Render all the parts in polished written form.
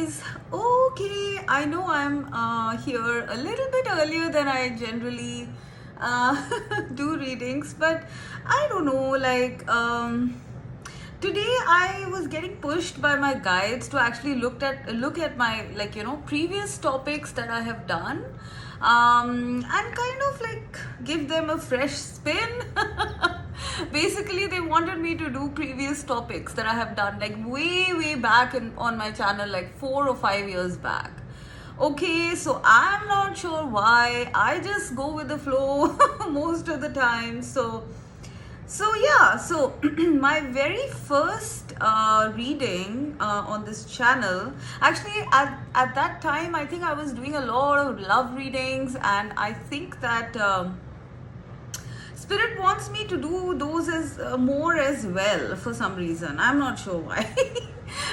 guys. Okay, I know I'm here a little bit earlier than I generally uh, do readings, but I don't know, today I was getting pushed by my guides to actually look at my previous topics that I have done, and kind of like give them a fresh spin. Basically, they wanted me to do previous topics that I have done like way back on my channel, like 4 or 5 years back. Okay, so I'm not sure why. I just go with the flow most of the time. So yeah, so my very first reading on this channel, actually at that time, I think I was doing a lot of love readings, and I think that Spirit wants me to do those as more as well for some reason. I'm not sure why.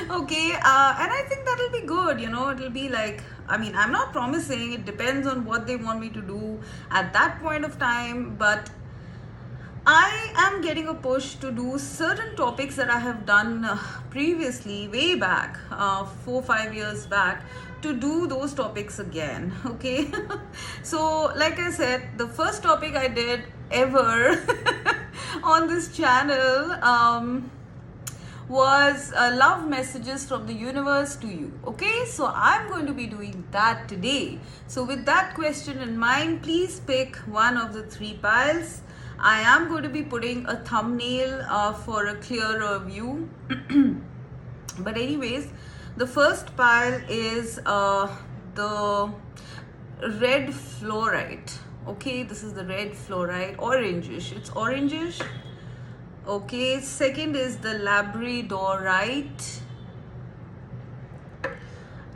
Okay, and I think that'll be good. It'll be like, I mean, I'm not promising. It depends on what they want me to do at that point of time, but I am getting a push to do certain topics that I have done previously, way back, 4 5 years back, to do those topics again. Okay, so like I said, the first topic I did ever on this channel was love messages from the universe to you. Okay, so I'm going to be doing that today. So with that question in mind, please pick one of the three piles. I am going to be putting a thumbnail for a clearer view. But anyways, the first pile is the red fluorite. Okay, this is the red fluorite, orangish. It's orangish. Okay, second is the labradorite.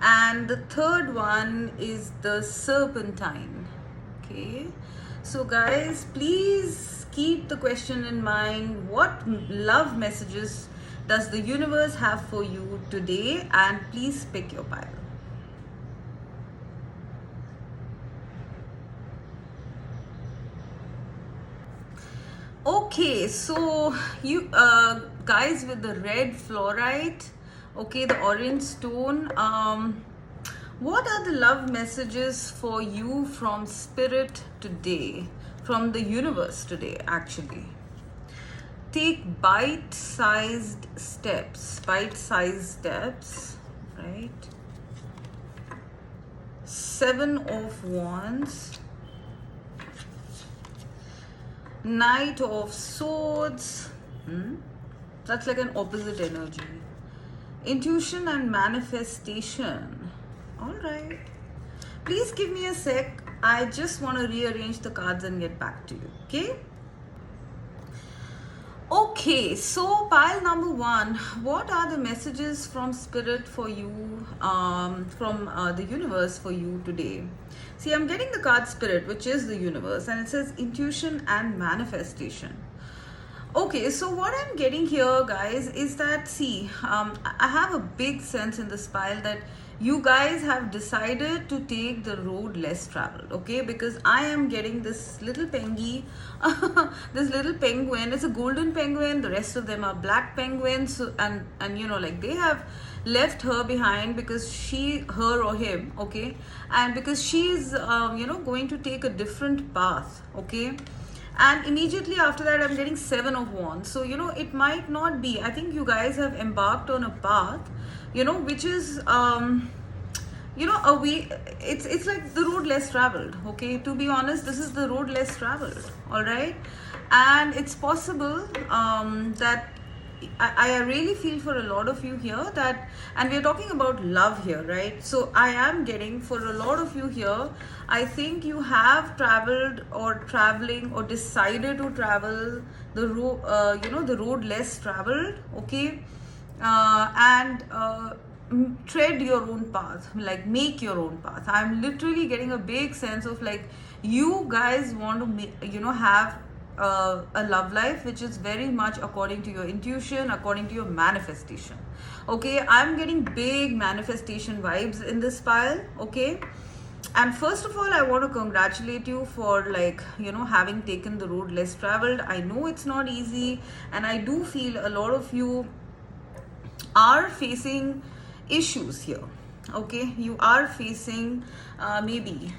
And the third one is the serpentine. Okay, so guys, please keep the question in mind. What love messages does the universe have for you today? And please pick your pile. Okay, so you guys with the red fluorite, okay, the orange stone, what are the love messages for you from Spirit today, from the universe today, actually? Take bite-sized steps, right? Seven of Wands, Knight of Swords. That's like an opposite energy. Intuition and manifestation. All right. Please give me a sec. I just want to rearrange the cards and get back to you. Okay? Okay, so pile number one, what are the messages from Spirit for you, from the universe for you today? See, I'm getting the card Spirit, which is the universe, and it says intuition and manifestation. Okay, so what I'm getting here, guys, is that, see, I have a big sense in this pile that you guys have decided to take the road less traveled, okay? Because I am getting this little pengy, this little penguin. It's a golden penguin. The rest of them are black penguins. So, and like they have left her behind because her or him, okay? And because she's, going to take a different path, okay? And immediately after that, I'm getting Seven of Wands. So, it might not be. I think you guys have embarked on a path, which is, a way, it's like the road less traveled, okay? To be honest, this is the road less traveled, all right? And it's possible that I really feel for a lot of you here that, and we're talking about love here, right? So I am getting for a lot of you here, I think you have traveled or traveling or decided to travel the road, the road less traveled, okay? And tread your own path, like make your own path. I'm literally getting a big sense of like you guys want to have a love life which is very much according to your intuition, according to your manifestation. Okay, I'm getting big manifestation vibes in this pile. Okay, and first of all, I want to congratulate you for having taken the road less traveled. I know it's not easy, and I do feel a lot of you are facing issues here. Okay, you are facing maybe,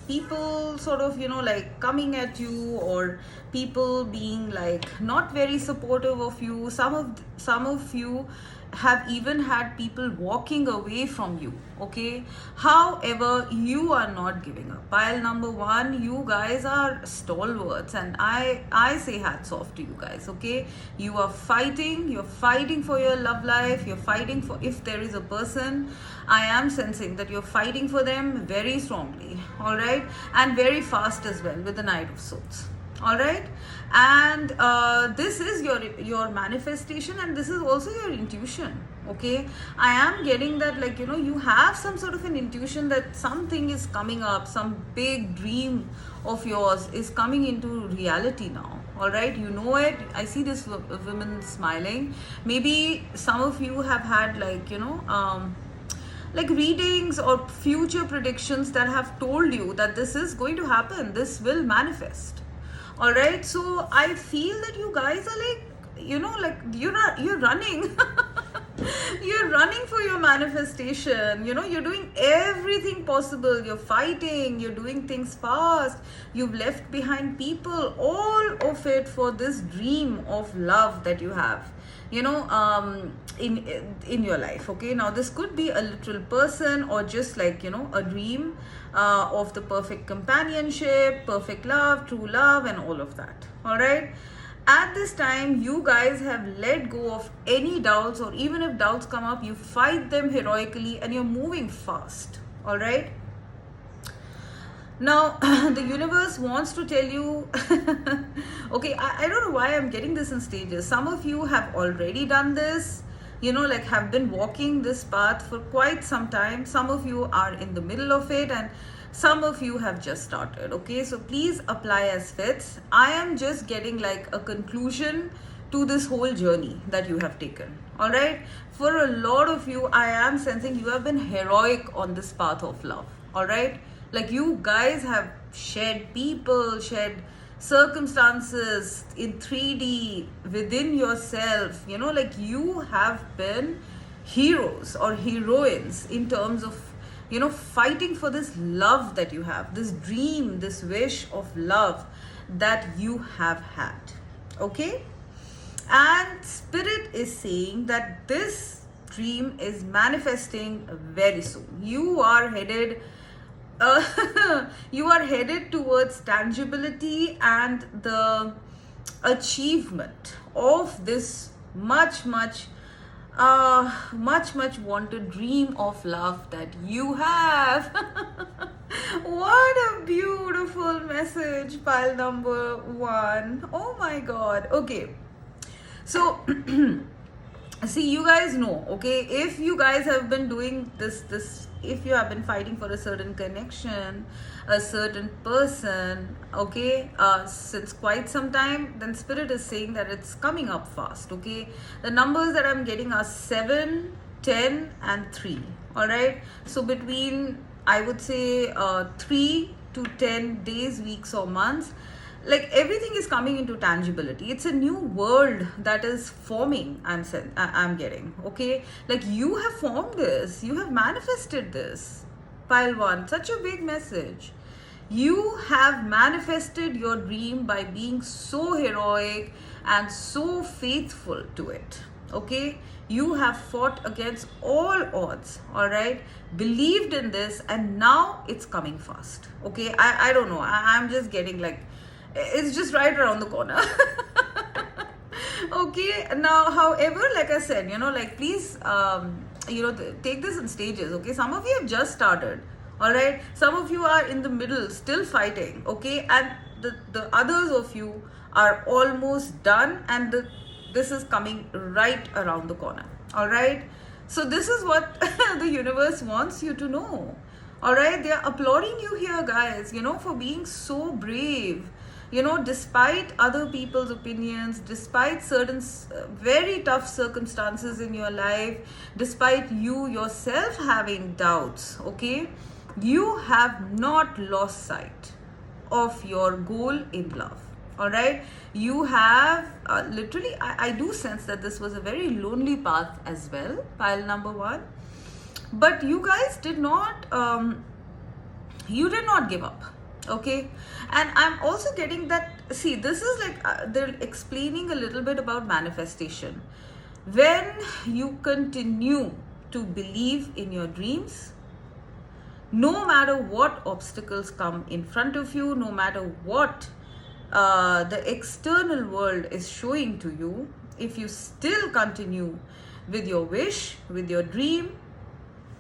people sort of, like coming at you, or people being like not very supportive of you. Some of you have even had people walking away from you. Okay, however, you are not giving up. Pile number one, you guys are stalwarts, and I say hats off to you guys. Okay, you are fighting. You're fighting for your love life. You're fighting for, if there is a person, I am sensing that you're fighting for them very strongly. All right, and very fast as well with the Knight of Swords. All right, and this is your manifestation, and this is also your intuition. Okay, I am getting that, like, you have some sort of an intuition that something is coming up, some big dream of yours is coming into reality now. All right, you know it. I see this woman smiling. Maybe some of you have had, like readings or future predictions that have told you that this is going to happen, this will manifest. All right, so I feel that you guys are like, like you're running. You're running for your manifestation. You're doing everything possible. You're fighting, you're doing things fast, you've left behind people, all of it for this dream of love that you have, in your life. Okay, now this could be a literal person, or just like, a dream of the perfect companionship, perfect love, true love, and all of that. All right, at this time you guys have let go of any doubts, or even if doubts come up, you fight them heroically and you're moving fast. All right, now the universe wants to tell you okay, I don't know why I'm getting this in stages. Some of you have already done this, like have been walking this path for quite some time. Some of you are in the middle of it, and some of you have just started. Okay, so please apply as fits. I am just getting like a conclusion to this whole journey that you have taken. All right, for a lot of you, I am sensing you have been heroic on this path of love. All right, like you guys have shed people, shed circumstances in 3D within yourself. Like you have been heroes or heroines in terms of, fighting for this love that you have, this dream, this wish of love that you have had. Okay, and spirit is saying that this dream is manifesting very soon. You are headed you are headed towards tangibility and the achievement of this much wanted dream of love that you have. What a beautiful message, pile number one. Oh my god. Okay, so see, you guys know, okay, if you guys have been doing this, if you have been fighting for a certain connection, a certain person, okay, since quite some time, then spirit is saying that it's coming up fast. Okay, the numbers that I'm getting are 7, 10, and 3. All right, so between, I would say, 3 to 10 days, weeks, or months, like everything is coming into tangibility. It's a new world that is forming. I'm getting. Okay, like you have formed this, you have manifested this. Pile one, such a big message. You have manifested your dream by being so heroic and so faithful to it. Okay, you have fought against all odds. All right, believed in this, and now it's coming fast. Okay, I don't know, I'm just getting like, it's just right around the corner. Okay, now however, like I said, like please take this in stages. Okay, some of you have just started. All right, some of you are in the middle, still fighting. Okay, and the others of you are almost done, and this is coming right around the corner. All right, so this is what the universe wants you to know. All right, they are applauding you here, guys, for being so brave, despite other people's opinions, despite certain very tough circumstances in your life, despite you yourself having doubts. Okay, you have not lost sight of your goal in love. All right, you have literally, I do sense that this was a very lonely path as well, pile number one. but you guys did not you did not give up. Okay, and I'm also getting that, see, this is like they're explaining a little bit about manifestation. When you continue to believe in your dreams, no matter what obstacles come in front of you, no matter what the external world is showing to you, if you still continue with your wish, with your dream,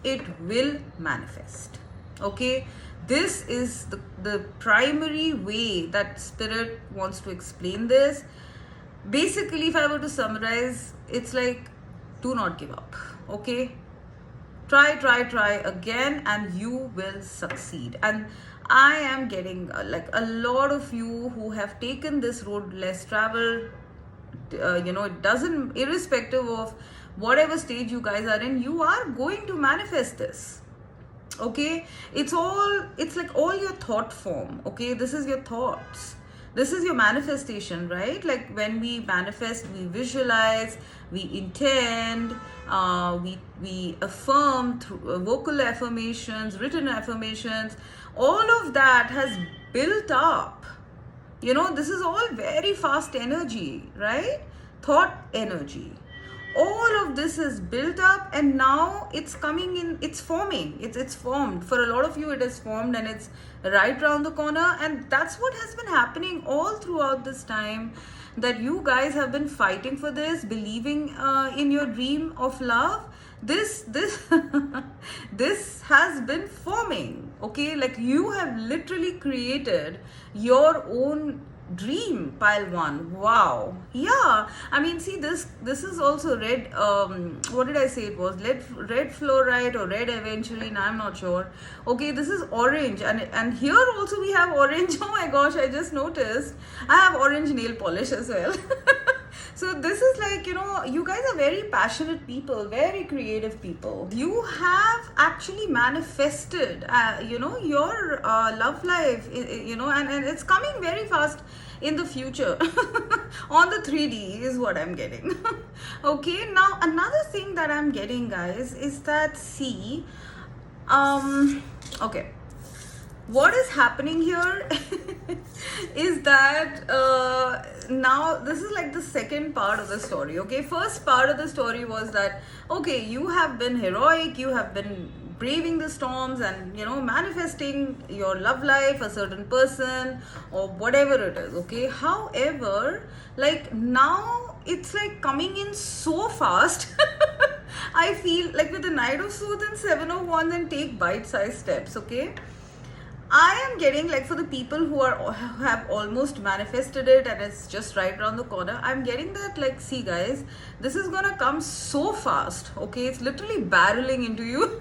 it will manifest. Okay, this is the primary way that spirit wants to explain this. Basically, if I were to summarize, it's like, do not give up. Okay, try again, and you will succeed. And I am getting like a lot of you who have taken this road less traveled. It doesn't, irrespective of whatever stage you guys are in, you are going to manifest this. Okay, it's like all your thought form. Okay, this is your thoughts, this is your manifestation, right? Like when we manifest, we visualize, we intend, we affirm through vocal affirmations, written affirmations. All of that has built up. This is all very fast energy, right? Thought energy. All of this is built up, and now it's coming in, it's forming, it's formed. For a lot of you, it is formed, and it's right around the corner. And that's what has been happening all throughout this time, that you guys have been fighting for this, believing in your dream of love. This this has been forming. Okay, like you have literally created your own dream, pile one. Wow. Yeah, I mean, see, this is also red, what did I say it was, red fluorite or red aventurine, I'm not sure. Okay, this is orange, and here also we have orange. Oh my gosh, I just noticed I have orange nail polish as well. So this is like, you guys are very passionate people, very creative people. You have actually manifested, your love life, and it's coming very fast in the future. On the 3D is what I'm getting. Okay, now another thing that I'm getting, guys, is that, see, okay, what is happening here is that now this is like the second part of the story. Okay, first part of the story was that, okay, you have been heroic, you have been braving the storms, and manifesting your love life, a certain person, or whatever it is. Okay, however, like now it's like coming in so fast. I feel like with the Knight of Swords and Seven of Wands, and take bite-sized steps. Okay, I am getting, like, for the people who have almost manifested it and it's just right around the corner, I'm getting that, like, see guys, this is gonna come so fast. Okay, it's literally barreling into you.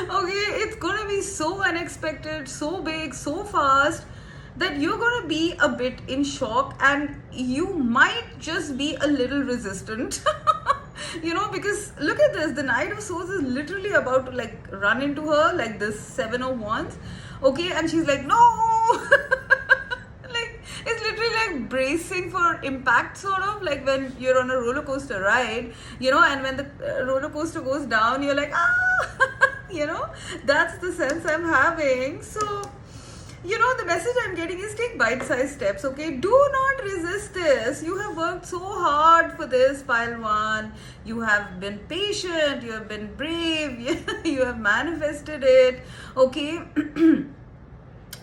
Okay, it's gonna be so unexpected, so big, so fast, that you're gonna be a bit in shock, and you might just be a little resistant. Because look at this, the Knight of Swords is literally about to like run into her, like this Seven of Wands. Okay, and she's like, no. Like, it's literally like bracing for impact, sort of like when you're on a roller coaster ride, and when the roller coaster goes down, you're like, ah. That's the sense I'm having. So the message I'm getting is, take bite-sized steps. Okay, do not resist this. You have worked so hard for this, pile one. You have been patient, you have been brave, you have manifested it. Okay.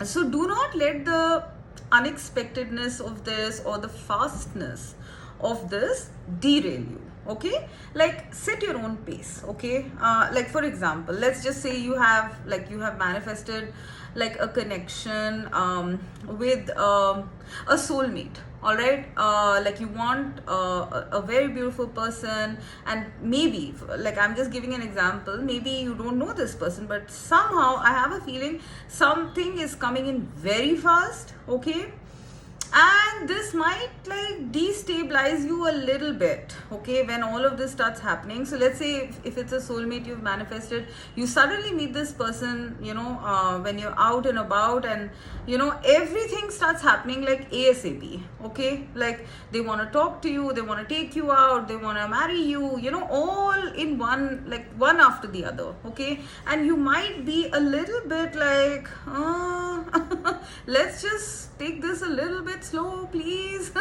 So do not let the unexpectedness of this or the fastness of this derail you. Okay, like set your own pace. Okay, like for example, let's just say you have manifested like a connection with a soulmate. All right, like you want a very beautiful person, and maybe, like, I'm just giving an example, maybe you don't know this person, but somehow I have a feeling something is coming in very fast. Okay, and this might like destabilize you a little bit, okay, when all of this starts happening. So let's say if it's a soulmate you've manifested, you suddenly meet this person, you know, when you're out and about, and you know everything starts happening like ASAP, okay, like they want to talk to you, they want to take you out, they want to marry you, you know, all in one, like one after the other, okay. And you might be a little bit like let's just take this a little bit slow, please.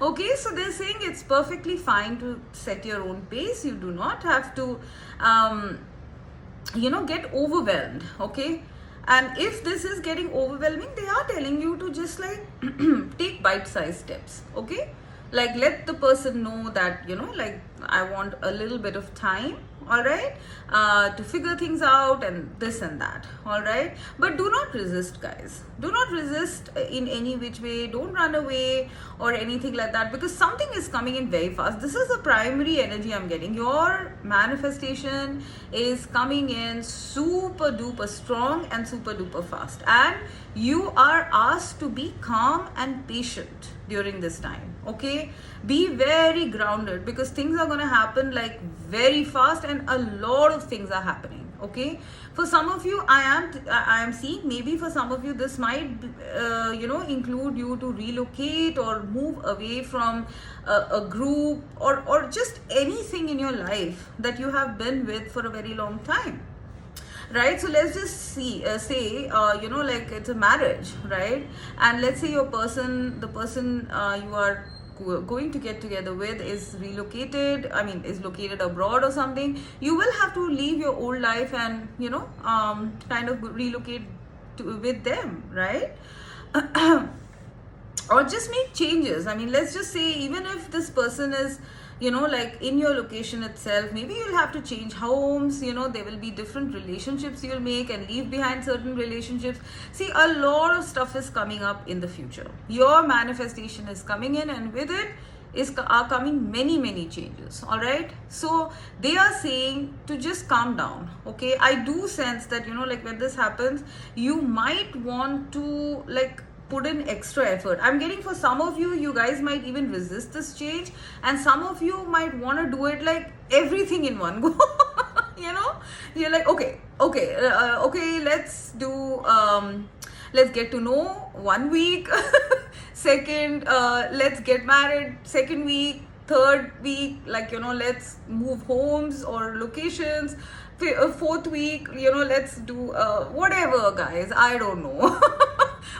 Okay, so they're saying it's perfectly fine to set your own pace. You do not have to you know, get overwhelmed, okay. And if this is getting overwhelming, they are telling you to just like take bite-sized steps, okay. Like let the person know that, you know, like I want a little bit of time, all right, to figure things out and this and that, all right. But do not resist, guys. Do not resist in any which way. Don't run away or anything like that, because something is coming in very fast. This is the primary energy I'm getting. Your manifestation is coming in super duper strong and super duper fast, and you are asked to be calm and patient during this time, okay. Be very grounded, because things are going to happen like very fast, and a lot of things are happening, okay. For some of you, I am seeing, maybe for some of you this might you know, include you to relocate or move away from a group, or just anything in your life that you have been with for a very long time, right. So let's just say you know, like it's a marriage, right. And let's say the person you are going to get together with is relocated, I mean is located abroad or something. You will have to leave your old life and, you know, kind of relocate with them, right. Or just make changes. I mean, let's just say, even if this person is, you know, like in your location itself, maybe you'll have to change homes, you know, there will be different relationships you'll make and leave behind certain relationships. See, a lot of stuff is coming up in the future. Your manifestation is coming in, and with it are coming many changes, all right. So they are saying to just calm down, okay. I do sense that, you know, like when this happens, you might want to like put in extra effort. I'm getting, for some of you, you guys might even resist this change, and some of you might want to do it like everything in one go. You know, you're like, okay, let's do let's get to know 1 week. Second, let's get married second week. Third week, like, you know, let's move homes or locations. Fourth week, you know, let's do whatever, guys, I don't know.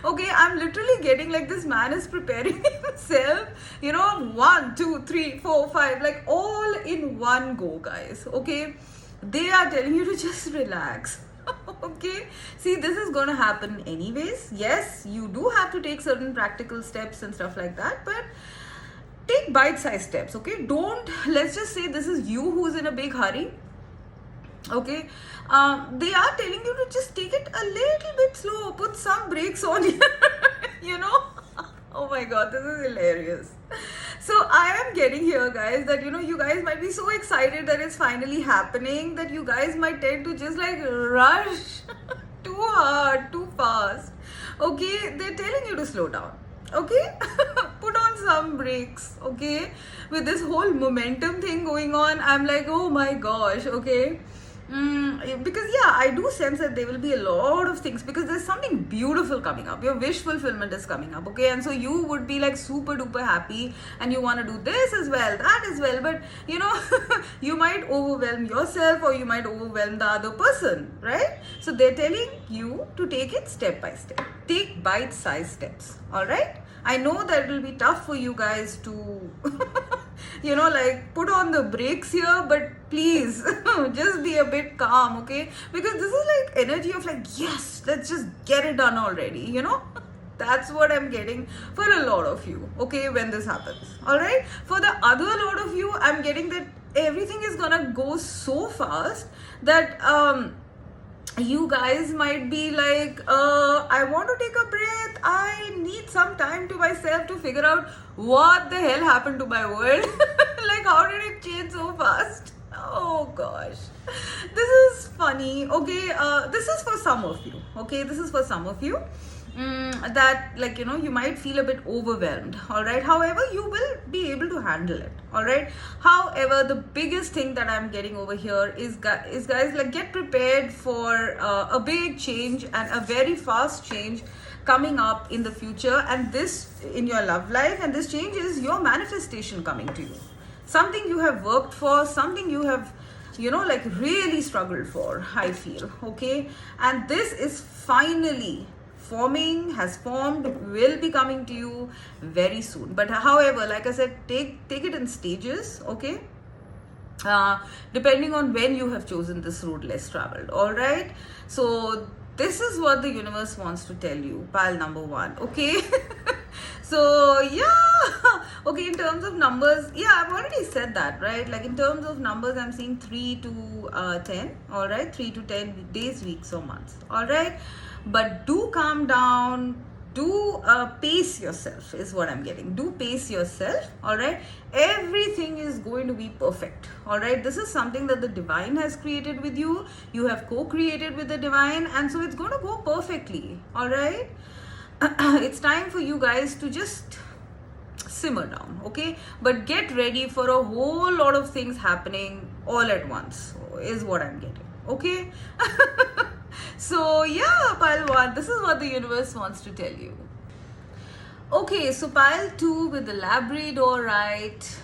Okay, I'm literally getting like this man is preparing himself, you know, 1, 2, 3, 4, 5, like all in one go, guys, okay. They are telling you to just relax. Okay, see, this is gonna happen anyways. Yes, you do have to take certain practical steps and stuff like that, but take bite-sized steps, okay. Don't, let's just say this is you who's in a big hurry, okay. They are telling you to just take it a little bit slow, put some brakes on you. You know. Oh my god, this is hilarious. So I am getting here, guys, that, you know, you guys might be so excited that it's finally happening, that you guys might tend to just like rush too hard, too fast, okay. They're telling you to slow down, okay. Put on some brakes, okay. With this whole momentum thing going on, I'm like, oh my gosh, okay. Because yeah, I do sense that there will be a lot of things, because there's something beautiful coming up. Your wish fulfillment is coming up, okay. And so you would be like super duper happy, and you want to do this as well, that as well, but you know, you might overwhelm yourself, or you might overwhelm the other person, right. So they're telling you to take it step by step. Take bite-sized steps, all right. I know that it will be tough for you guys to you know, like put on the brakes here, but please just be a bit calm, okay. Because this is like energy of like, yes, let's just get it done already, you know. That's what I'm getting for a lot of you, okay, when this happens, all right. For the other lot of you, I'm getting that everything is gonna go so fast that you guys might be like, I want to take a breath, I need some time to myself to figure out what the hell happened to my world. Like, how did it change so fast? Oh gosh, this is funny, okay. This is for some of you, okay. This is for some of you. that, like, you might feel a bit overwhelmed. All right, however, you will be able to handle it. All right, however, the biggest thing that I'm getting over here is guys, like, get prepared for a big change and a very fast change coming up in the future, and this in your love life, and this change is your manifestation coming to you. Something you have worked for, something you have, like, really struggled for, I feel. Okay, and this is finally has formed, will be coming to you very soon. But however, like I said, take it in stages. Okay, depending on when you have chosen this road less traveled. All right, so this is what the universe wants to tell you, pile number 1. Okay. So yeah, okay, in terms of numbers, yeah, I've already said that, right? Like, in terms of numbers, I'm seeing 3 to 10. All right, 3 to 10 days, weeks, or months. All right, but do calm down, do pace yourself, is what I'm getting. Do pace yourself. All right, everything is going to be perfect. All right, this is something that the divine has created with you. You have co-created with the divine, and so it's going to go perfectly. All right. It's time for you guys to just simmer down. Okay, but get ready for a whole lot of things happening all at once, is what I'm getting. Okay. So yeah, pile 1, this is what the universe wants to tell you. Okay, so pile 2 with the Labrador, right?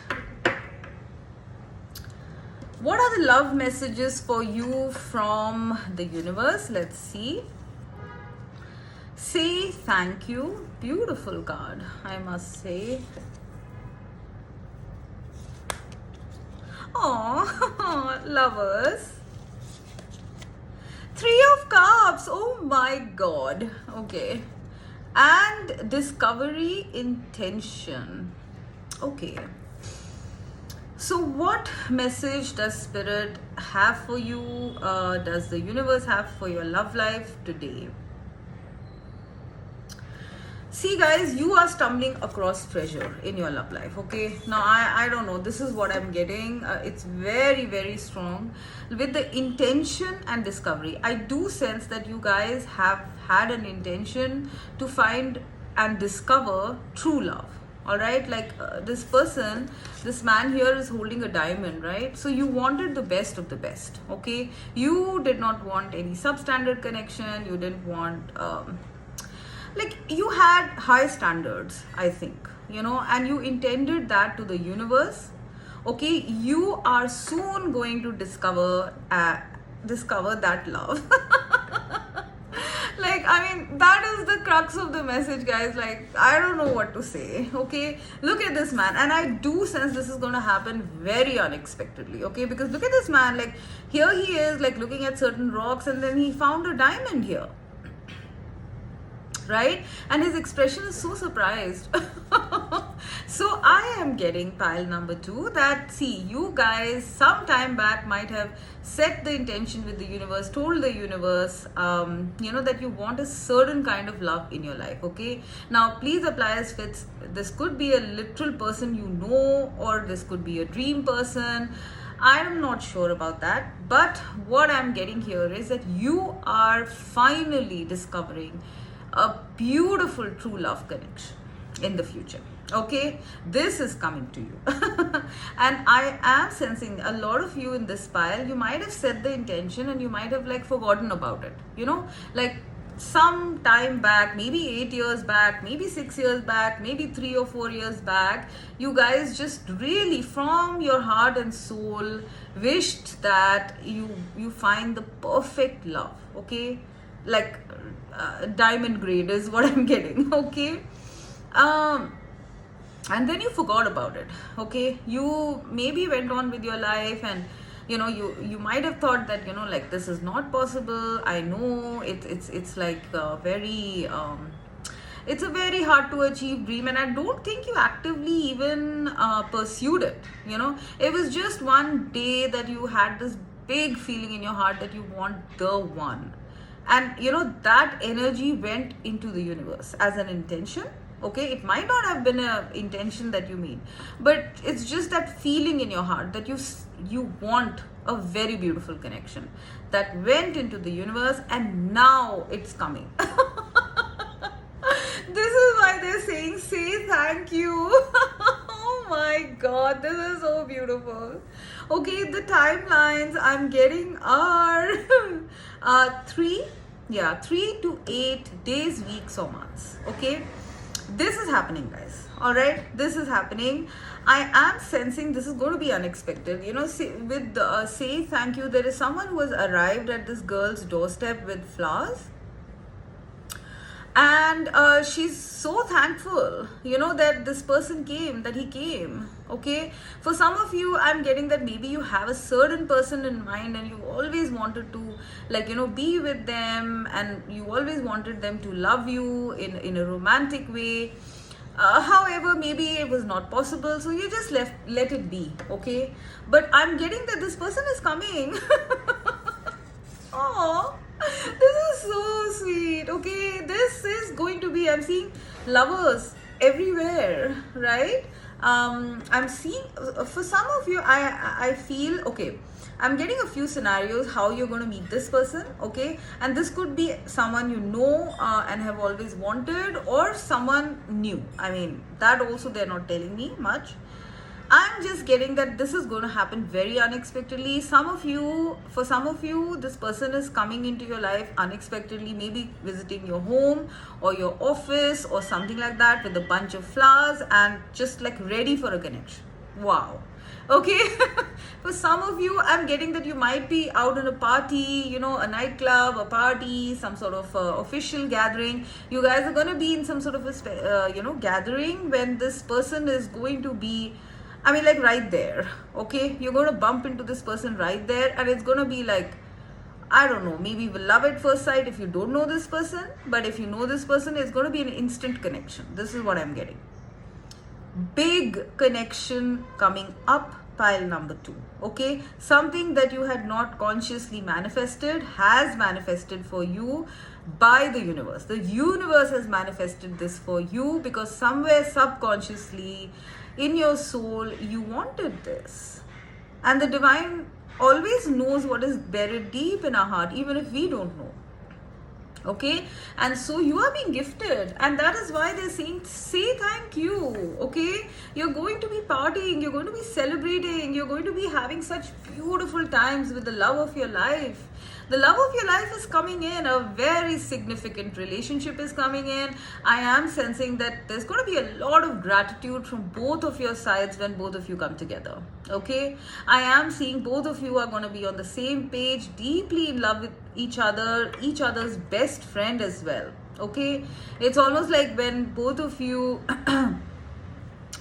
What are the love messages for you from the universe? Let's see. Say thank you. Beautiful card, I must say. Oh, lovers. 3 of Cups. Oh my God. Okay. And discovery, intention. Okay. So what message does Spirit have for you? Does the universe have for your love life today? See guys, you are stumbling across treasure in your love life. Okay, now I don't know, this is what I'm getting. It's very, very strong with the intention and discovery. I do sense that you guys have had an intention to find and discover true love. All right, like this person, this man here is holding a diamond, right? So you wanted the best of the best. Okay, you did not want any substandard connection. You didn't want like, you had high standards, I think, and you intended that to the universe. Okay, you are soon going to discover that love. Like, I mean, that is the crux of the message, guys. Like, I don't know what to say. Okay, look at this man, and I do sense this is going to happen very unexpectedly. Okay, because look at this man, like, here he is, like, looking at certain rocks, and then he found a diamond here, right? And his expression is so surprised. So I am getting pile number 2 that, see, you guys some time back might have set the intention with the universe, told the universe, that you want a certain kind of love in your life. Okay, now please apply as fits. This could be a literal person or this could be a dream person. I'm not sure about that, but what I'm getting here is that you are finally discovering a beautiful true love connection in the future. Okay, this is coming to you. And I am sensing a lot of you in this pile, you might have set the intention and you might have, like, forgotten about it, like some time back, maybe 8 years back, maybe 6 years back, maybe 3 or 4 years back, you guys just really from your heart and soul wished that you find the perfect love. Okay, like diamond grade is what I'm getting. Okay, and then you forgot about it. Okay, you maybe went on with your life, and you might have thought that like, this is not possible. I know it's like very it's a very hard to achieve dream, and I don't think you actively even pursued it. It was just one day that you had this big feeling in your heart that you want the one, and that energy went into the universe as an intention. Okay, it might not have been an intention that you mean, but it's just that feeling in your heart that you want a very beautiful connection that went into the universe, and now it's coming. This is why they're saying say thank you. Oh my god, this is so beautiful. Okay, the timelines I'm getting are 3 to 8 days, weeks, or months. Okay, this is happening, guys. All right, this is happening. I am sensing this is going to be unexpected. Say thank you, there is someone who has arrived at this girl's doorstep with flowers, and she's so thankful, that this person came, that he came. Okay, for some of you, I'm getting that maybe you have a certain person in mind and you always wanted to, be with them, and you always wanted them to love you in a romantic way. However, maybe it was not possible, so you just let it be. Okay, but I'm getting that this person is coming. Oh, this is so sweet. Okay, this is going to be, I'm seeing lovers everywhere, right? I'm seeing, for some of you, I feel, okay, I'm getting a few scenarios how you're going to meet this person. Okay, and this could be someone you know and have always wanted, or someone new. I mean, that also they're not telling me much. I'm just getting that this is going to happen very unexpectedly. For some of you, this person is coming into your life unexpectedly, maybe visiting your home or your office or something like that with a bunch of flowers and just like ready for a connection. Wow. Okay. For some of you, I'm getting that you might be out in a party, a nightclub, a party, some sort of official gathering. You guys are going to be in some sort of a gathering when this person is going to be, like right there. Okay, you're going to bump into this person right there, and it's going to be like, I don't know, maybe love at first sight if you don't know this person, but if you know this person, it's going to be an instant connection. This is what I'm getting. Big connection coming up, pile number 2. Okay, something that you had not consciously manifested has manifested for you by the universe. The universe has manifested this for you because somewhere subconsciously in your soul you wanted this, and the divine always knows what is buried deep in our heart, even if we don't know. Okay, and so you are being gifted, and that is why they're saying say thank you. Okay, you're going to be partying, you're going to be celebrating, you're going to be having such beautiful times with the love of your life. The love of your life is coming in, a very significant relationship is coming in. I am sensing that there's going to be a lot of gratitude from both of your sides when both of you come together. Okay, I am seeing both of you are going to be on the same page, deeply in love with each other's best friend as well. Okay, it's almost like when both of you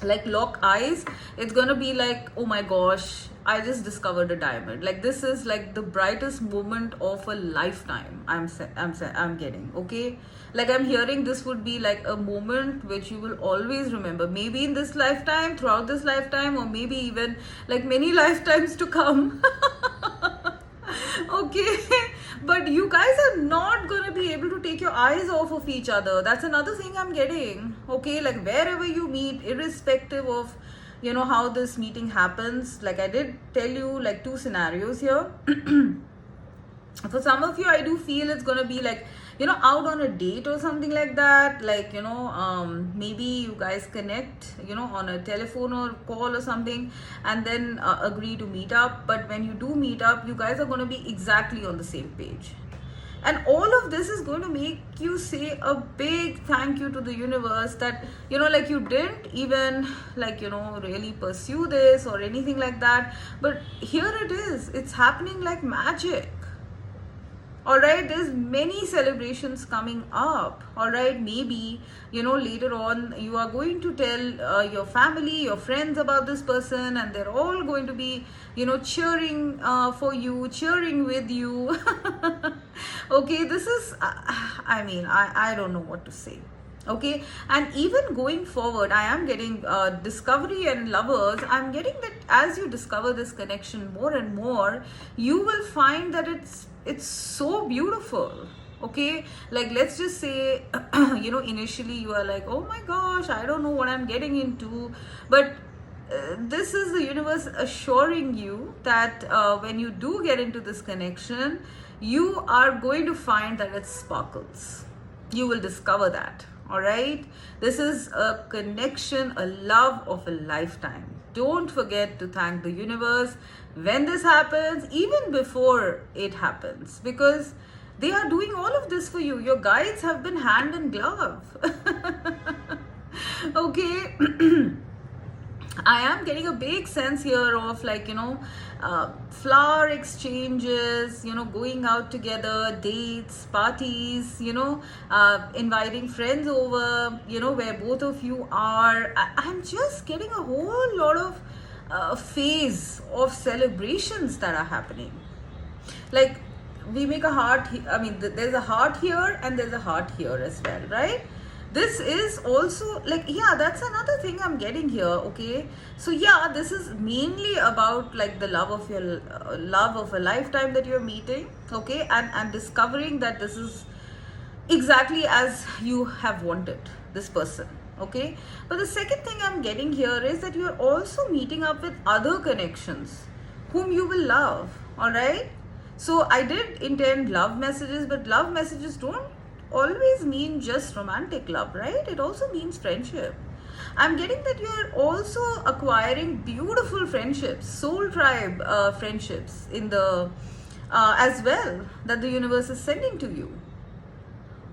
like lock eyes, it's gonna be like, oh my gosh, I just discovered a diamond. Like, this is like the brightest moment of a lifetime. I'm getting. Okay, like I'm hearing this would be like a moment which you will always remember, maybe in this lifetime, throughout this lifetime, or maybe even like many lifetimes to come. Okay, but you guys are not going to be able to take your eyes off of each other. That's another thing I'm getting. Okay, like wherever you meet, irrespective of how this meeting happens, like I did tell you like 2 scenarios here. For some of you, I do feel it's going to be like out on a date or something like that, like maybe you guys connect on a telephone or call or something, and then agree to meet up. But when you do meet up, you guys are going to be exactly on the same page, and all of this is going to make you say a big thank you to the universe, that like you didn't even really pursue this or anything like that, but here it is, it's happening like magic. All right, there's many celebrations coming up. All right, maybe later on you are going to tell your family, your friends about this person, and they're all going to be cheering for you, cheering with you. Okay, this is I don't know what to say. Okay, and even going forward, I am getting discovery and lovers. I'm getting that as you discover this connection more and more, you will find that it's so beautiful. Okay, like let's just say initially you are like, oh my gosh, I don't know what I'm getting into, but this is the universe assuring you that when you do get into this connection, you are going to find that it sparkles. You will discover that. All right, this is a connection, a love of a lifetime. Don't forget to thank the universe when this happens, even before it happens, because they are doing all of this for you. Your guides have been hand in glove. Okay. I am getting a big sense here of, like, flower exchanges, going out together, dates, parties, inviting friends over, where both of you are. I'm just getting a whole lot of phase of celebrations that are happening. Like, we make a heart, there's a heart here and there's a heart here as well, right? This is also, like, yeah, that's another thing I'm getting here. Okay, so yeah, this is mainly about, like, the love of your love of a lifetime that you're meeting. Okay, and discovering that this is exactly as you have wanted this person. Okay, but the second thing I'm getting here is that you're also meeting up with other connections whom you will love. All right, so I did intend love messages, but love messages don't always mean just romantic love, right? It also means friendship. I'm getting that you're also acquiring beautiful friendships, soul tribe friendships in the as well, that the universe is sending to you.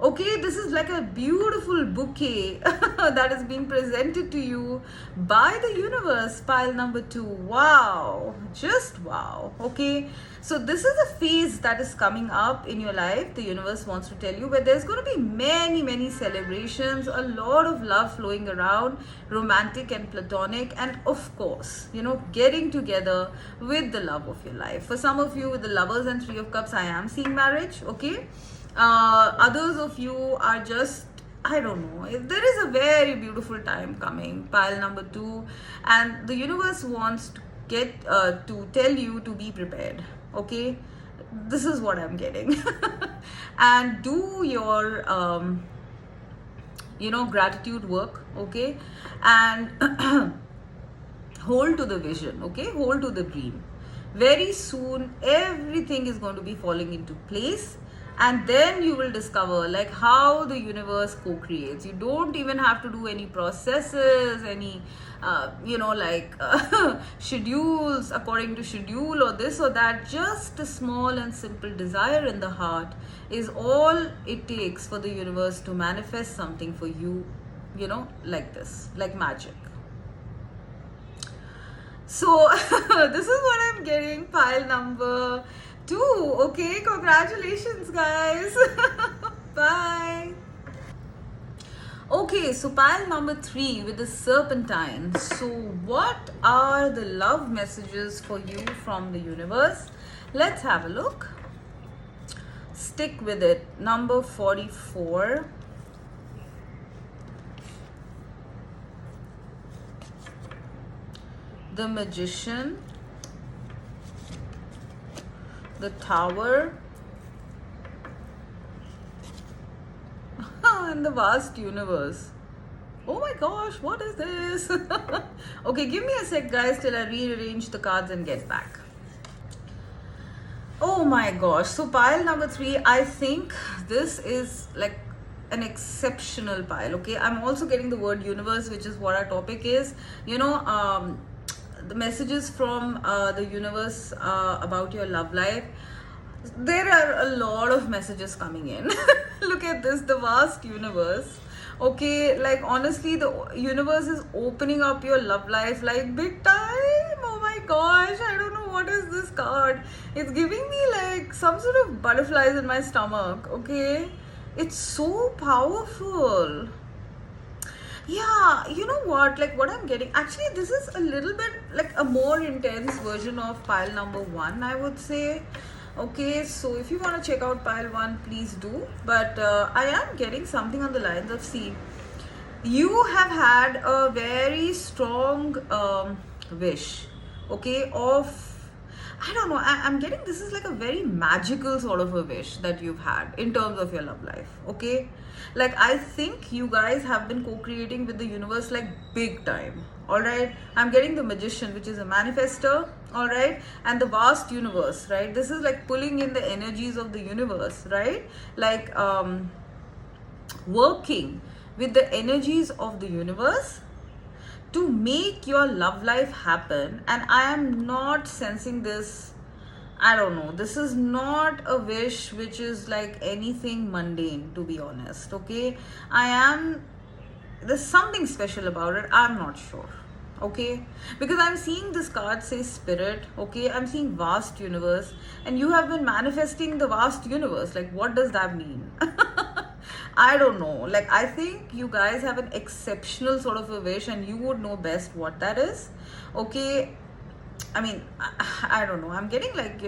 Okay, this is like a beautiful bouquet that is being presented to you by the universe, pile number 2. Wow, just wow. Okay, so this is a phase that is coming up in your life, the universe wants to tell you, where there's going to be many, many celebrations, a lot of love flowing around, romantic and platonic, and of course, getting together with the love of your life. For some of you with the Lovers and 3 of Cups, I am seeing marriage. Okay, others of you are just, I don't know, there is a very beautiful time coming, pile number 2, and the universe wants to get to tell you to be prepared. Okay, this is what I'm getting. And do your gratitude work. Okay, and hold to the vision. Okay, hold to the dream. Very soon everything is going to be falling into place, and then you will discover, like, how the universe co-creates. You don't even have to do any processes, any schedules according to schedule or this or that. Just a small and simple desire in the heart is all it takes for the universe to manifest something for you, like this, like magic. So this is what I'm getting, pile number 2. Okay, congratulations, guys. Bye. Okay, so pile number 3 with the Serpentine. So what are the love messages for you from the universe? Let's have a look. Stick with it. Number 44. The Magician. The Tower. And the Vast Universe. Oh my gosh, what is this? Okay, give me a sec, guys, till I rearrange the cards and get back. Oh my gosh, so pile number 3, I think this is like an exceptional pile. Okay, I'm also getting the word universe, which is what our topic is. The messages from the universe about your love life. There are a lot of messages coming in. Look at this, the Vast Universe. Okay, like, honestly, the universe is opening up your love life like big time. Oh my gosh, I don't know what is this card. It's giving me like some sort of butterflies in my stomach. Okay, it's so powerful. Yeah, you know what, like, what I'm getting, actually this is a little bit like a more intense version of pile number 1, I would say. Okay, so if you want to check out pile 1, please do. But I am getting something on the lines of, see, you have had a very strong wish, okay, of, I don't know, I'm getting this is like a very magical sort of a wish that you've had in terms of your love life. Okay, like, I think you guys have been co-creating with the universe like big time. All right, I'm getting the Magician, which is a manifester. All right, and the Vast Universe, right? This is like pulling in the energies of the universe, right? Like working with the energies of the universe to make your love life happen. And I am not sensing this, I don't know, this is not a wish which is like anything mundane, to be honest. Okay, there's something special about it, I'm not sure. Okay, because I'm seeing this card say spirit. Okay, I'm seeing vast universe, and you have been manifesting the vast universe. Like, what does that mean? I don't know. Like, I think you guys have an exceptional sort of a wish, and you would know best what that is. Okay, I mean, I don't know. I'm getting like,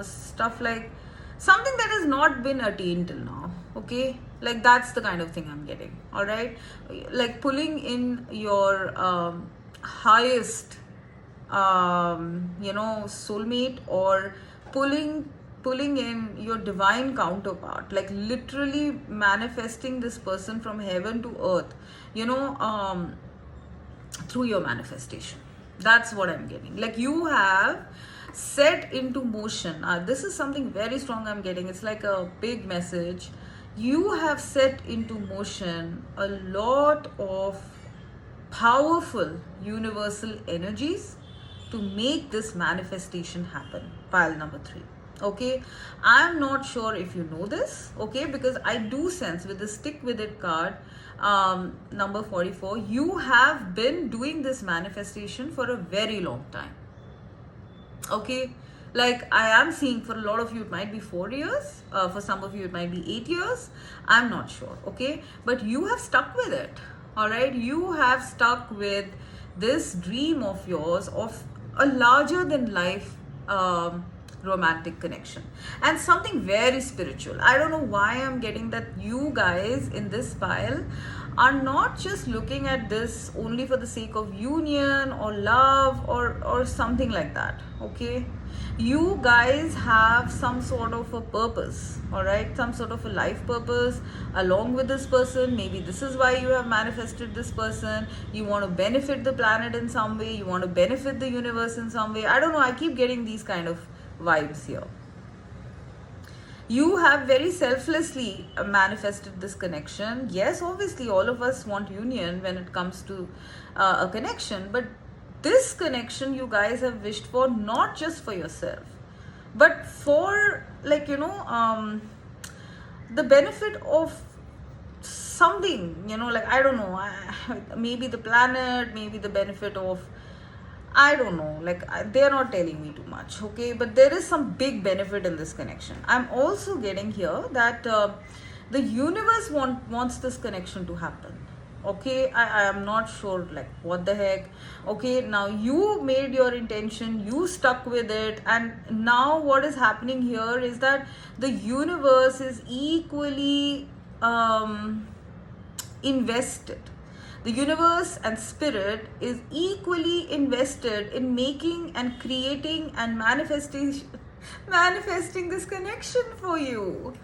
stuff like something that has not been attained till now. Okay, like that's the kind of thing I'm getting. All right, like pulling in your highest, soulmate, or pulling in your divine counterpart, like literally manifesting this person from heaven to earth, through your manifestation. That's what I'm getting. Like you have set into motion. This is something very strong I'm getting. It's like a big message. You have set into motion a lot of powerful universal energies to make this manifestation happen. Pile number 3. Okay, I'm not sure if you know this. Okay, because I do sense with the stick with it card, number 44, you have been doing this manifestation for a very long time. Okay, like I am seeing for a lot of you it might be 4 years, for some of you it might be 8 years, I'm not sure. Okay, but you have stuck with it. All right, you have stuck with this dream of yours of a larger than life romantic connection and something very spiritual. I don't know why I'm getting that you guys in this pile are not just looking at this only for the sake of union or love or something like that. Okay, you guys have some sort of a purpose, all right, some sort of a life purpose along with this person. Maybe this is why you have manifested this person. You want to benefit the planet in some way, you want to benefit the universe in some way. I don't know, I keep getting these kind of vibes here. You have very selflessly manifested this connection. Yes, obviously all of us want union when it comes to a connection, but this connection you guys have wished for not just for yourself, but for like the benefit of something, like I don't know, maybe the planet, maybe the benefit of, I don't know, like they're not telling me too much. Okay, but there is some big benefit in this connection. I'm also getting here that the universe wants this connection to happen. Okay, I am not sure like what the heck. Okay, now you made your intention, you stuck with it, and now what is happening here is that the universe is equally invested. The universe and spirit is equally invested in making and creating and manifesting this connection for you.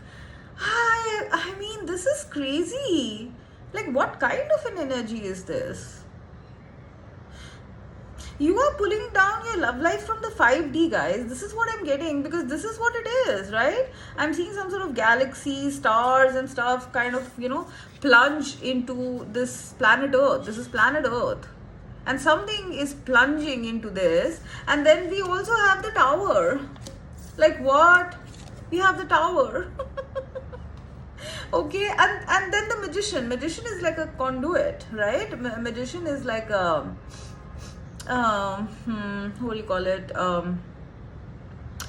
I mean, this is crazy. Like, what kind of an energy is this? You are pulling down your love life from the 5D, guys. This is what I'm getting, because this is what it is, right? I'm seeing some sort of galaxies, stars and stuff kind of, plunge into this planet Earth. This is planet Earth. And something is plunging into this. And then we also have the tower. Like what? We have the tower. Okay, and then the magician. Magician is like a conduit, right? Magician is like a... what do you call it,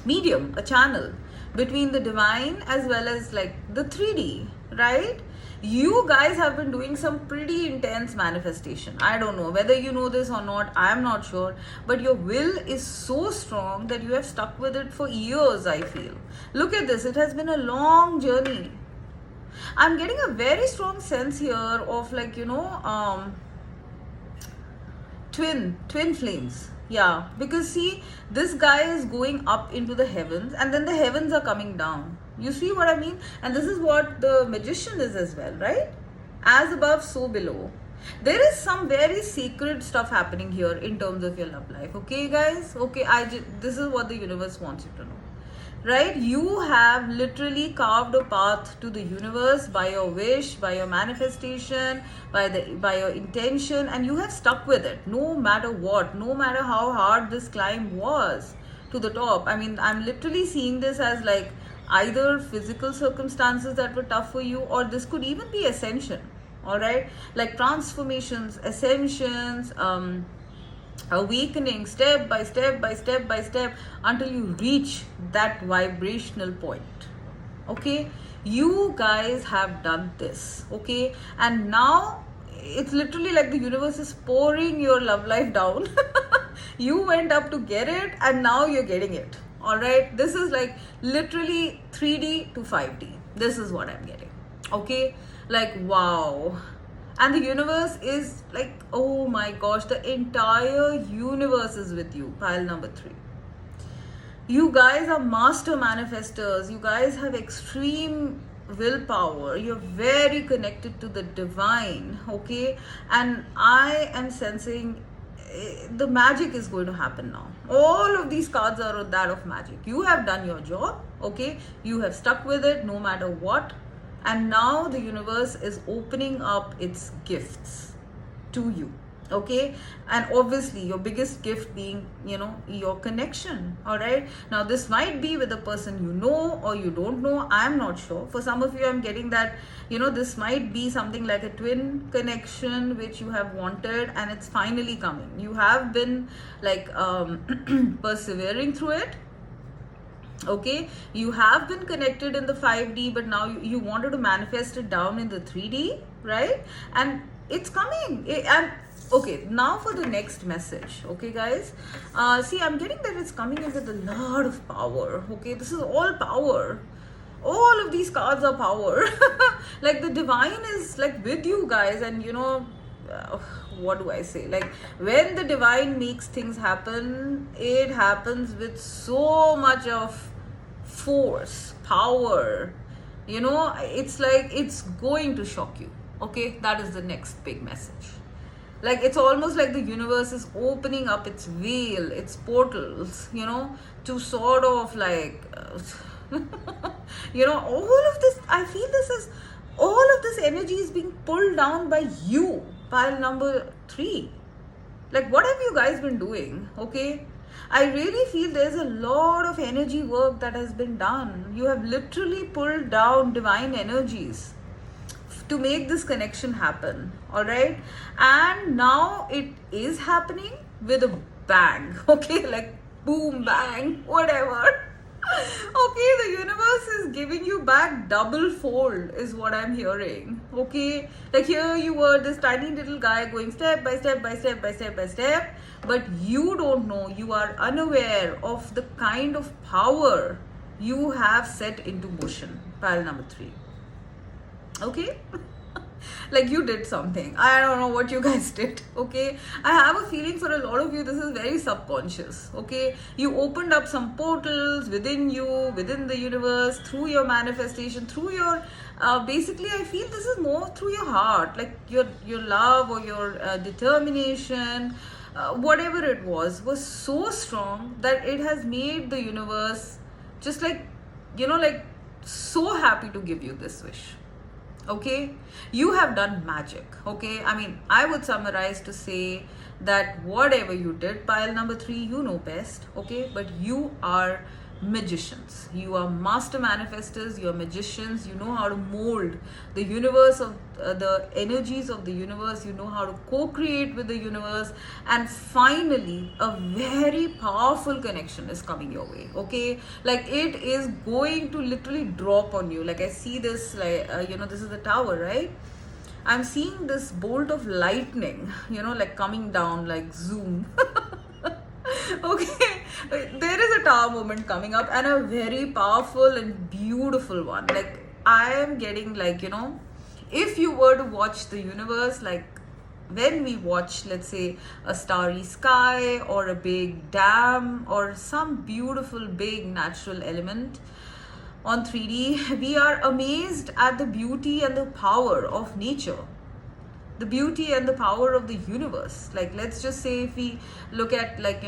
medium, a channel between the divine as well as like the 3D, right? You guys have been doing some pretty intense manifestation. I don't know whether you know this or not, I'm not sure, but your will is so strong that you have stuck with it for years, I feel. Look at this, it has been a long journey. I'm getting a very strong sense here of like twin flames. Yeah, because see, this guy is going up into the heavens and then the heavens are coming down. You see what I mean? And this is what the magician is as well, right? As above, so below. There is some very sacred stuff happening here in terms of your love life. Okay, guys? Okay, this is what the universe wants you to know. right? You have literally carved a path to the universe by your wish, by your manifestation, by your intention, and you have stuck with it no matter what, no matter how hard this climb was to the top. I mean, I'm literally seeing this as like either physical circumstances that were tough for you, or this could even be ascension. All right, like transformations, ascensions, awakening step by step by step by step until you reach that vibrational point. Okay, you guys have done this. Okay, and now it's literally like the universe is pouring your love life down. You went up to get it, and now you're getting it. All right, this is like literally 3D to 5D. This is what I'm getting. Okay, like wow. And the universe is like, oh my gosh, the entire universe is with you. Pile number 3. You guys are master manifestors. You guys have extreme willpower. You're very connected to the divine. Okay, and I am sensing the magic is going to happen now. All of these cards are that of magic. You have done your job. Okay, you have stuck with it no matter what. And now the universe is opening up its gifts to you. Okay, and obviously your biggest gift being, you know, your connection. All right, now this might be with a person you know or you don't know. I'm not sure. For some of you, I'm getting that, you know, this might be something like a twin connection which you have wanted, and it's finally coming. You have been like persevering through it. Okay, you have been connected in the 5D, but now you wanted to manifest it down in the 3D, right? And it's coming. And okay, now for the next message. Okay, guys, see, I'm getting that it's coming in with a lot of power. Okay, this is all power. All of these cards are power. Like the divine is like with you guys, and you know, what do I say? Like when the divine makes things happen, it happens with so much of force, power. You know, it's like it's going to shock you. Okay, that is the next big message. Like it's almost like the universe is opening up its veil, its portals, you know, to sort of like you know, all of this, I feel this is, all of this energy is being pulled down by you. Pile number 3. Like what have you guys been doing? Okay, I really feel there's a lot of energy work that has been done. You have literally pulled down divine energies to make this connection happen. All right, and now it is happening with a bang. Okay, like boom, bang, whatever. Okay, the universe is giving you back double fold is what I'm hearing. Okay, like here you were this tiny little guy going step by step by step by step by step, but you don't know, you are unaware of the kind of power you have set into motion. Pile number 3. Okay. Like you did something. I don't know what you guys did. Okay, I have a feeling for a lot of you this is very subconscious. Okay, you opened up some portals within you, within the universe, through your manifestation, through your basically I feel this is more through your heart, like your love or your determination, whatever it was so strong that it has made the universe just like, you know, like so happy to give you this wish. Okay, you have done magic. Okay, I mean, I would summarize to say that whatever you did, pile number 3, you know best. Okay, but you are magicians, you are master manifestors, you are magicians. You know how to mold the universe of the energies of the universe. You know how to co-create with the universe, and finally a very powerful connection is coming your way. Okay, like it is going to literally drop on you. Like I see this, like you know, this is the tower, right? I'm seeing this bolt of lightning, you know, like coming down like zoom. Okay, there is a tower moment coming up, and a very powerful and beautiful one. Like I am getting, like, you know, if you were to watch the universe, like when we watch, let's say, a starry sky or a big dam or some beautiful big natural element on 3D, we are amazed at the beauty and the power of nature. the beauty and the power of the universe. Like, let's just say if we look at, like,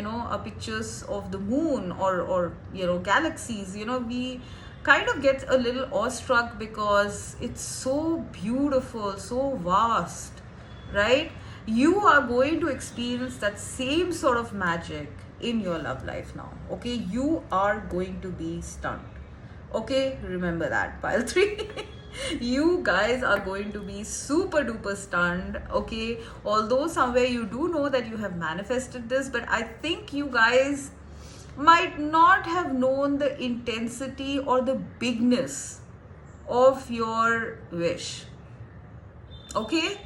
pictures of the moon, or galaxies, we kind of get a little awestruck because it's so beautiful, so vast, right? You are going to experience that same sort of magic in your love life now. Okay, you are going to be stunned. Okay, remember that, pile 3. You guys are going to be super duper stunned. Okay, although somewhere you do know that you have manifested this, but I think you guys might not have known the intensity or the bigness of your wish. Okay.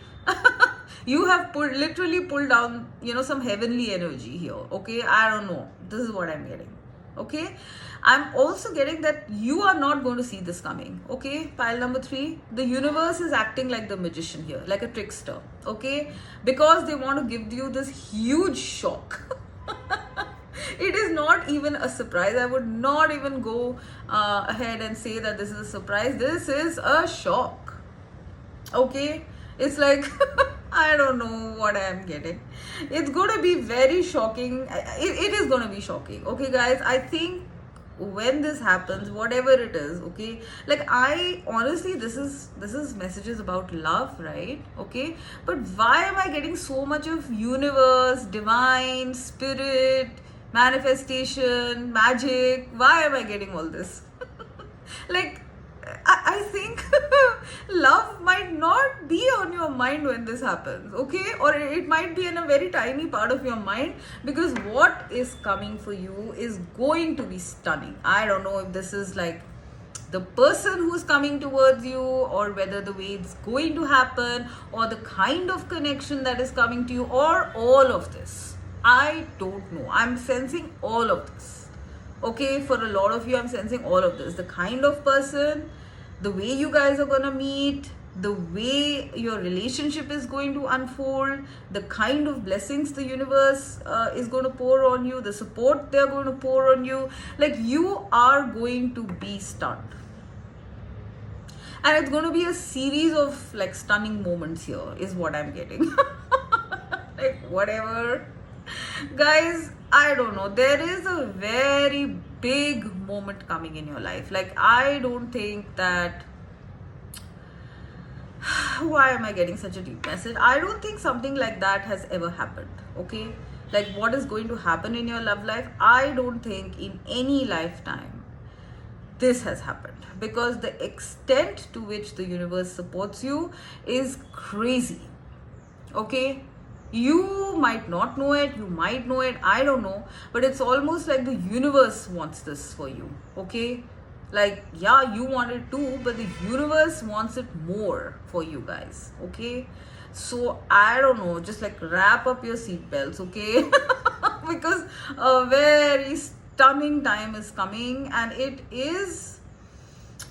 You have literally pulled down some heavenly energy here. Okay, I don't know, this is what I'm getting. Okay, I'm also getting that you are not going to see this coming. Okay, pile number 3, the universe is acting like the magician here, like a trickster. Okay, because they want to give you this huge shock. It is not even a surprise. I would not even go ahead and say that this is a surprise. This is a shock. Okay, it's like I don't know what I am getting. It's going to be very shocking. It is going to be shocking. Okay, guys, I think when this happens, whatever it is, okay, like, I honestly, this is messages about love, right? Okay, but why am I getting so much of universe, divine, spirit, manifestation, magic? Why am I getting all this? Like, I think love might not be on your mind when this happens, okay? Or it might be in a very tiny part of your mind, because what is coming for you is going to be stunning. I don't know if this is like the person who's coming towards you, or whether the way it's going to happen, or the kind of connection that is coming to you, or all of this. I don't know. I'm sensing all of this. Okay, for a lot of you, I'm sensing all of this. The kind of person, the way you guys are gonna meet, the way your relationship is going to unfold, the kind of blessings the universe is going to pour on you, the support they're going to pour on you. Like, you are going to be stunned. And it's going to be a series of like stunning moments here, is what I'm getting. Like, whatever. Guys, I don't know. There is a very big moment coming in your life. Like, I don't think that. Why am I getting such a deep message? I don't think something like that has ever happened. Okay? Like, what is going to happen in your love life? I don't think in any lifetime this has happened, because the extent to which the universe supports you is crazy. Okay? You might not know it, you might know it, I don't know, but it's almost like the universe wants this for you. Okay, like, yeah, you want it too, but the universe wants it more for you guys. Okay, so I don't know, just like wrap up your seatbelts. Okay, because a very stunning time is coming, and it is,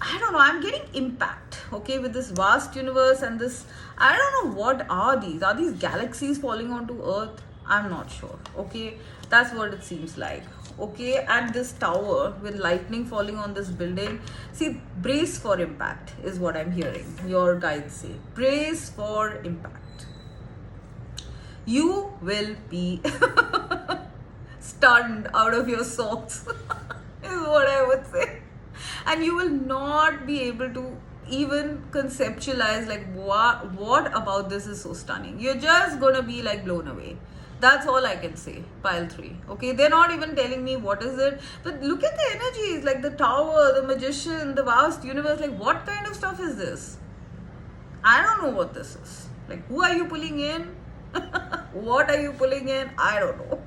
I don't know, I'm getting impact, okay, with this vast universe and this, I don't know, what are these? Are these galaxies falling onto Earth? I'm not sure, okay? That's what it seems like, okay? And this tower with lightning falling on this building. See, brace for impact is what I'm hearing your guides say. Brace for impact. You will be stunned out of your socks, is what I would say. And you will not be able to even conceptualize like what about this is so stunning. You're just gonna be like blown away. That's all I can say, pile 3. Okay, they're not even telling me what is it, but look at the energies, like the tower, the magician, the vast universe. Like, what kind of stuff is this? I don't know what this is. Like, who are you pulling in? What are you pulling in? I don't know.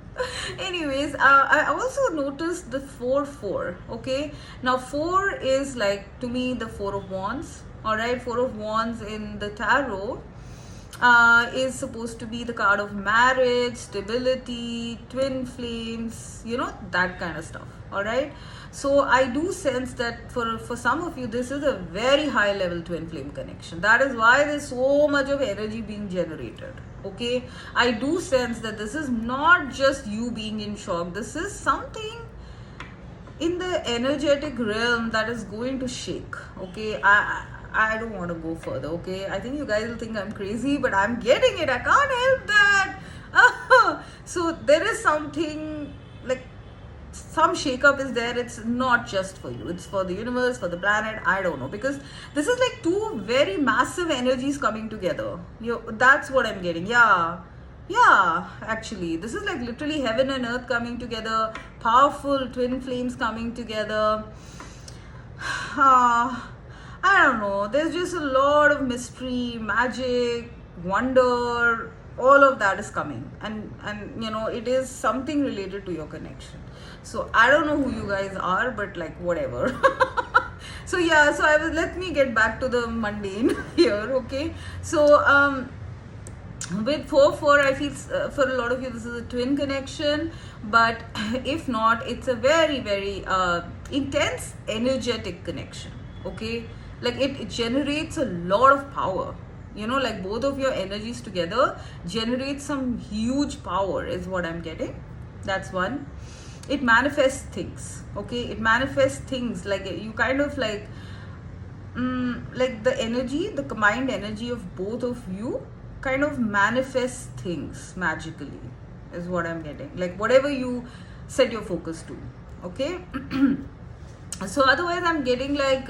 Anyways, I also noticed the 4-4. Okay, now 4 is like, to me, the 4 of wands. All right, 4 of wands in the tarot is supposed to be the card of marriage, stability, twin flames, that kind of stuff. All right, so I do sense that for some of you, this is a very high level twin flame connection. That is why there's so much of energy being generated. Okay, I do sense that this is not just you being in shock. This is something in the energetic realm that is going to shake. Okay, I don't want to go further, okay? I think you guys will think I'm crazy, but I'm getting it. I can't help that. So there is something like some shake-up is there. It's not just for you, it's for the universe, for the planet. I don't know, because this is like two very massive energies coming together. That's what I'm getting. Yeah, actually this is like literally heaven and earth coming together, powerful twin flames coming together. I don't know, there's just a lot of mystery, magic, wonder, all of that is coming, and it is something related to your connection. So I don't know who you guys are, but like whatever. So yeah, so let me get back to the mundane here, okay? So with 4-4, I feel for a lot of you this is a twin connection, but if not, it's a very very intense energetic connection, okay? Like it generates a lot of power, like both of your energies together generate some huge power is what I'm getting. That's one. It manifests things, okay? It manifests things like you kind of like the energy, the combined energy of both of you kind of manifests things magically is what I'm getting, like whatever you set your focus to, okay? So otherwise I'm getting like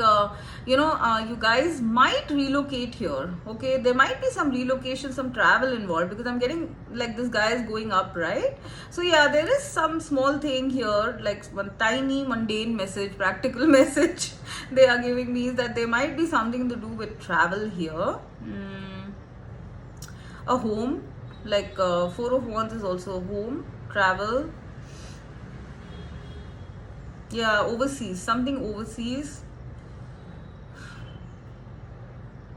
you guys might relocate here, okay? There might be some relocation, some travel involved, because I'm getting like this guy is going up, right? So yeah, there is some small thing here, like one tiny mundane message, practical message they are giving me is that there might be something to do with travel here. A home, like 4 of Wands is also a home, travel. Yeah, overseas, something overseas.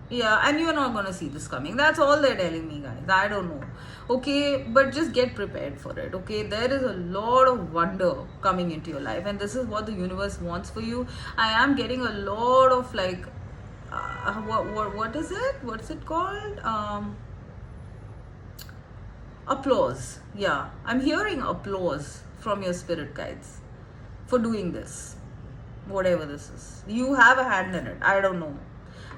Yeah, and you're not gonna see this coming. That's all they're telling me, guys. I don't know, okay? But just get prepared for it, okay? There is a lot of wonder coming into your life, and this is what the universe wants for you. I am getting a lot of like what is it, what's it called, applause. Yeah, I'm hearing applause from your spirit guides for doing this, whatever this is. You have a hand in it. I don't know.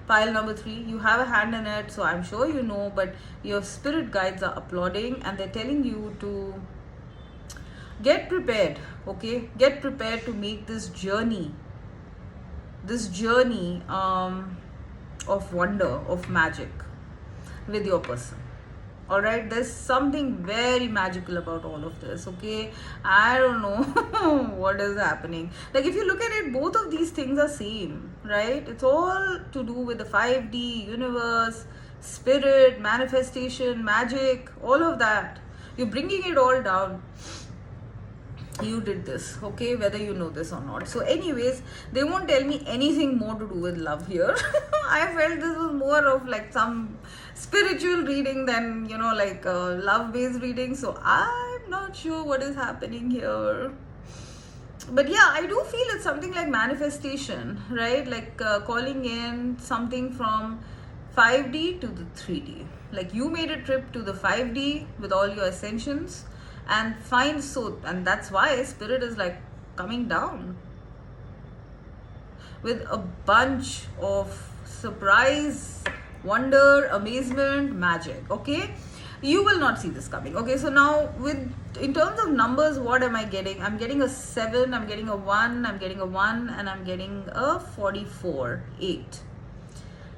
Pile number 3, you have a hand in it, so I'm sure you know, but your spirit guides are applauding and they're telling you to get prepared, okay? Get prepared to make this journey of wonder, of magic with your person. All right, there's something very magical about all of this, okay? I don't know what is happening. Like if you look at it, both of these things are same, right? It's all to do with the 5D, universe, spirit, manifestation, magic, all of that. You're bringing it all down. You did this, okay, whether you know this or not. So anyways, they won't tell me anything more to do with love here. I felt this was more of like some spiritual reading than like a love based reading, so I'm not sure what is happening here. But yeah, I do feel it's something like manifestation, right? Like calling in something from 5D to the 3D. Like you made a trip to the 5D with all your ascensions and and that's why spirit is like coming down with a bunch of surprise, wonder, amazement, magic, okay? You will not see this coming, okay? So now in terms of numbers, what am I getting? I'm getting a 7, I'm getting a 1, I'm getting a 1, and I'm getting a 44, 8.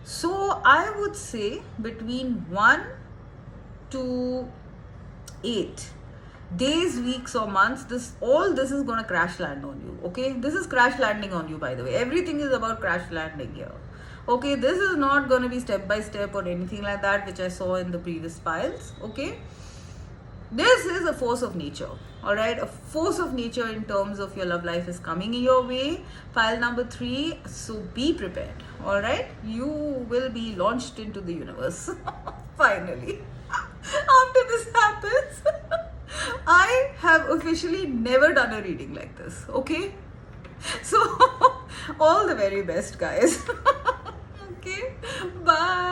So I would say between 1 to 8 days, weeks or months, this is going to crash land on you, okay? This is crash landing on you, by the way. Everything is about crash landing here, okay? This is not going to be step by step or anything like that, which I saw in the previous piles, okay? This is a force of nature, all right? A force of nature in terms of your love life is coming your way. Pile number 3, so be prepared, all right? You will be launched into the universe finally. After this happens, I have officially never done a reading like this, okay? So all the very best, guys. Okay, bye.